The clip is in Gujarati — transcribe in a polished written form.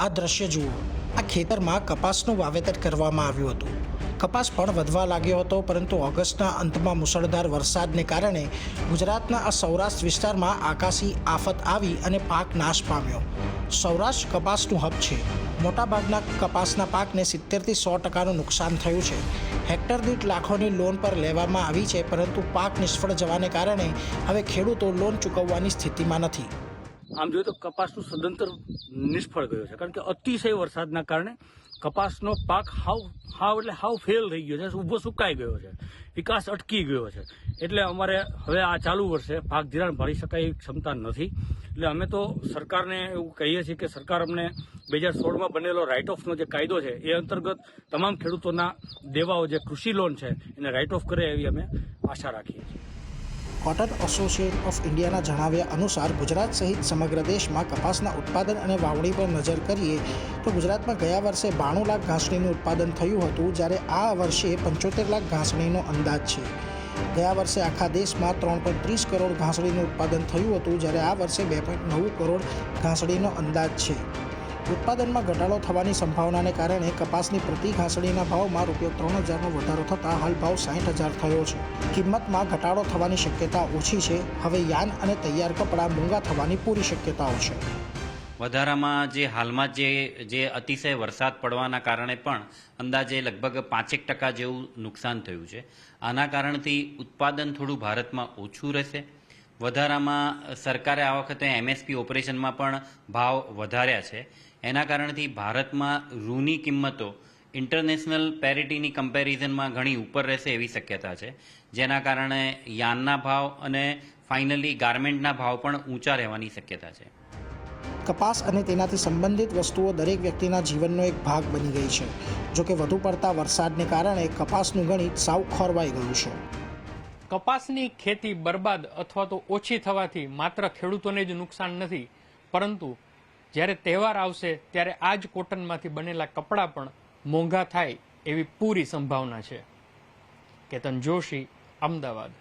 આ દ્રશ્ય જુઓ। આ ખેતરમાં કપાસનું વાવેતર કરવામાં આવ્યું હતું। કપાસ પણ વધવા લાગ્યો હતો, પરંતુ ઓગસ્ટના અંતમાં મુશળધાર વરસાદને કારણે ગુજરાતના આ સૌરાષ્ટ્ર વિસ્તારમાં આકાશી આફત આવી અને પાક નાશ પામ્યો। સૌરાષ્ટ્ર કપાસનું હબ છે। મોટાભાગના કપાસના પાકને 70થી 100% નુકસાન થયું છે। હેક્ટર દીઠ લાખોની લોન પર લેવામાં આવી છે, પરંતુ પાક નિષ્ફળ જવાને કારણે હવે ખેડૂતો લોન ચૂકવવાની સ્થિતિમાં નથી। આમ જોઈએ તો કપાસનું સદંતર નિષ્ફળ ગયો છે, કારણ કે અતિશય વરસાદના કારણે કપાસનો પાક હાવ ફેલ થઈ ગયો છે, ઊભો સુકાઈ ગયો છે, વિકાસ અટકી ગયો છે। એટલે અમારે હવે આ ચાલુ વર્ષે પાક ધિરાણ ભરી શકાય એવી ક્ષમતા નથી। એટલે અમે તો સરકારને એવું કહીએ છીએ કે સરકાર અમને 2016માં બનેલો રાઇટ ઓફનો જે કાયદો છે એ અંતર્ગત તમામ ખેડૂતોના દેવાઓ જે કૃષિ લોન છે એને રાઇટ ઓફ કરે એવી અમે આશા રાખીએ છીએ। કોટન એસોસિએશન ઓફ ઇન્ડિયાના જણાવ્યા અનુસાર ગુજરાત સહિત સમગ્ર દેશમાં કપાસના ઉત્પાદન અને વાવણી પર નજર કરીએ તો ગુજરાતમાં ગયા વર્ષે 92 લાખ ઘાસડીનું ઉત્પાદન થયું હતું, જ્યારે આ વર્ષે 75 લાખ ઘાસડીનો અંદાજ છે। ગયા વર્ષે આખા દેશમાં 3.30 કરોડ ઘાસડીનું ઉત્પાદન થયું હતું, જ્યારે આ વર્ષે 2.9 કરોડ ઘાસડીનો અંદાજ છે। ઉત્પાદનમાં ઘટાડો થવાની સંભાવનાને કારણે કપાસની પ્રતિ ઘાસડીના ભાવમાં ₹3000નો વધારો થતાં હાલ ભાવ 60,000 થયો છે। કિંમતમાં ઘટાડો થવાની શક્યતા ઓછી છે। હવે યાન અને તૈયાર કપડાં મોંઘા થવાની પૂરી શક્યતાઓ છે। વધારામાં જે હાલમાં જે અતિશય વરસાદ પડવાના કારણે પણ અંદાજે લગભગ 5% જેવું નુકસાન થયું છે। આના કારણથી ઉત્પાદન થોડું ભારતમાં ઓછું રહેશે। વધારામાં સરકારે આ વખતે MSP ઓપરેશનમાં પણ ભાવ વધાર્યા છે। એના કારણથી ભારતમાં રૂની કિંમતો ઇન્ટરનેશનલ પેરિટીની કમ્પેરિઝનમાં ઘણી ઉપર રહેશે એવી શક્યતા છે, જેના કારણે યાનના ભાવ અને ફાઇનલી ગાર્મેન્ટના ભાવ પણ ઊંચા રહેવાની શક્યતા છે। કપાસ અને તેનાથી સંબંધિત વસ્તુઓ દરેક વ્યક્તિના જીવનનો એક ભાગ બની ગઈ છે। જોકે વધુ પડતા વરસાદને કારણે કપાસનું ગણિત સાવ ખોરવાઈ ગયું છે। કપાસની ખેતી બરબાદ અથવા તો ઓછી થવાથી માત્ર ખેડૂતોને જ નુકસાન નથી, પરંતુ જ્યારે તહેવાર આવશે ત્યારે આ જ કોટનમાંથી બનેલા કપડાં પણ મોંઘા થાય એવી પૂરી સંભાવના છે। કેતન જોશી, અમદાવાદ।